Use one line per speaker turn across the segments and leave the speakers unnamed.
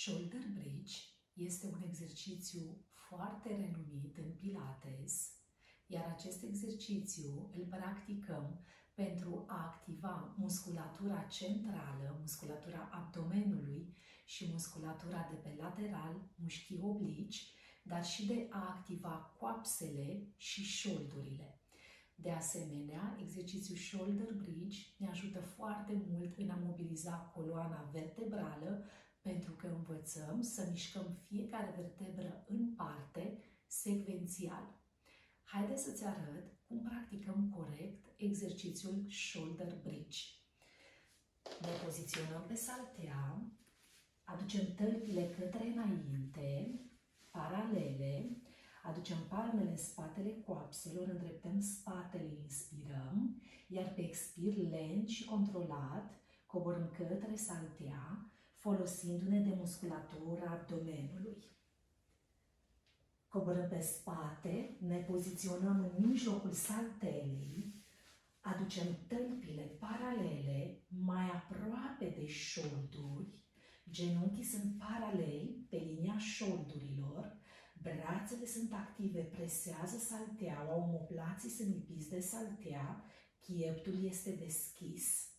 Shoulder bridge este un exercițiu foarte renumit în Pilates, iar acest exercițiu îl practicăm pentru a activa musculatura centrală, musculatura abdomenului și musculatura de pe lateral, mușchii oblici, dar și de a activa coapsele și șoldurile. De asemenea, exercițiul shoulder bridge ne ajută foarte mult în a mobiliza coloana vertebrală, pentru că învățăm să mișcăm fiecare vertebră în parte, secvențial. Haideți să-ți arăt cum practicăm corect exercițiul shoulder bridge. Ne poziționăm pe saltea, aducem tălpile către înainte, paralele, aducem palmele în spatele coapselor, îndreptăm spatele, inspirăm, iar pe expir lent și controlat coborâm către saltea, folosindu-ne de musculatura abdomenului. Coborâm pe spate, ne poziționăm în mijlocul saltelei, aducem tălpile paralele, mai aproape de șolduri, genunchii sunt paraleli pe linia șoldurilor, brațele sunt active, presează salteaua, omoplații sunt lipiți de saltea, pieptul este deschis.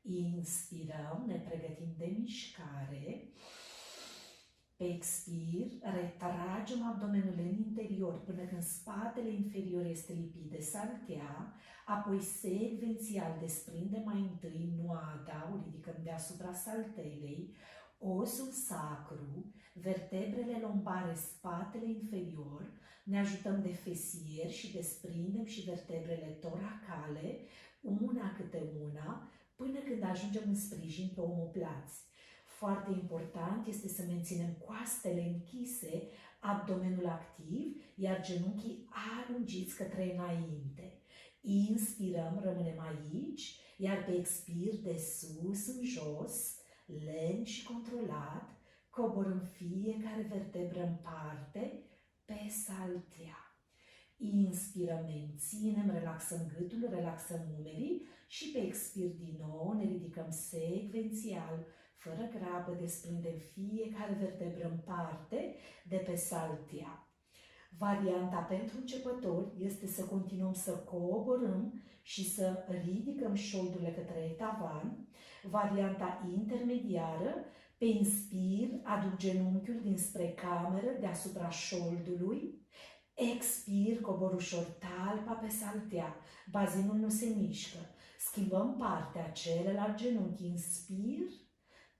Inspirăm, ne pregătim de mișcare. Pe expir, retragem abdomenul în interior până când spatele inferior este lipit de saltea, apoi secvențial desprindem mai întâi noada, o ridicăm deasupra saltelei, osul sacru, vertebrele lombare, spatele inferior, ne ajutăm de fesier și desprindem și vertebrele toracale, una câte una, până când ajungem în sprijin pe omoplați. Foarte important este să menținem coastele închise, abdomenul activ, iar genunchii alungiți către înainte. Inspirăm, rămânem aici, iar pe expir de sus în jos, lent și controlat, coborâm fiecare vertebră în parte pe saltea. Inspirăm, menținem, relaxăm gâtul, relaxăm umerii și pe expir din nou ne ridicăm secvențial, fără grabă, desprindem fiecare vertebră în parte de pe saltea. Varianta pentru începători este să continuăm să coborâm și să ridicăm șoldurile către tavan. Varianta intermediară, pe inspir, aduc genunchiul dinspre cameră deasupra șoldului. Expir, cobor ușor talpa pe saltea, bazinul nu se mișcă. Schimbăm partea, celălalt genunchi, inspir,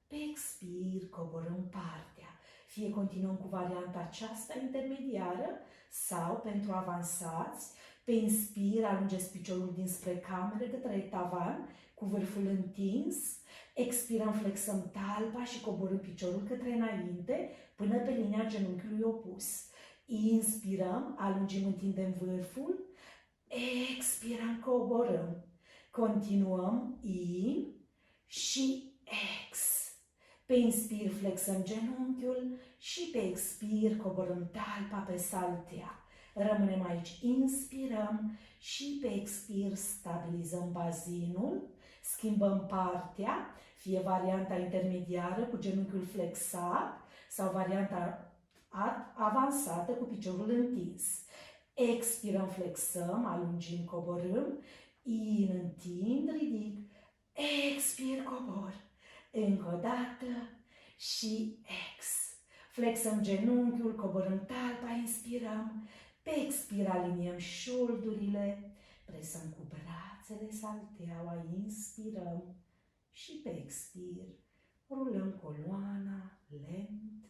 pe expir, coborâm partea. Fie continuăm cu varianta aceasta intermediară sau pentru avansați, pe inspir, alungeți piciorul dinspre cameră către tavan cu vârful întins, expirăm, flexăm talpa și coborâm piciorul către înainte până pe linia genunchiului opus. Inspirăm, alungim, întindem vârful, expirăm, coborâm. Continuăm, in și ex. Pe inspir flexăm genunchiul și pe expir coborâm talpa pe saltea. Rămânem aici, inspirăm și pe expir stabilizăm bazinul, schimbăm partea, fie varianta intermediară cu genunchiul flexat sau varianta avansată cu piciorul întins. Expirăm, flexăm, alungim, coborâm, in, întind, ridic, expir, cobor. Încă o dată și ex. Flexăm genunchiul, coborâm talpa, inspirăm, pe expir aliniem șoldurile, presăm cu brațele salteaua, inspirăm și pe expir rulăm coloana lent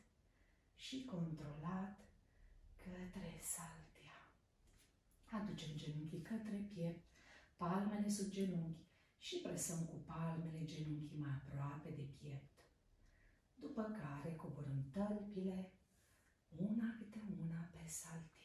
și controlat către saltea. Aducem genunchii către piept, palmele sub genunchi și presăm cu palmele genunchii mai aproape de piept. După care coborâm tălpile, una câte una pe saltea.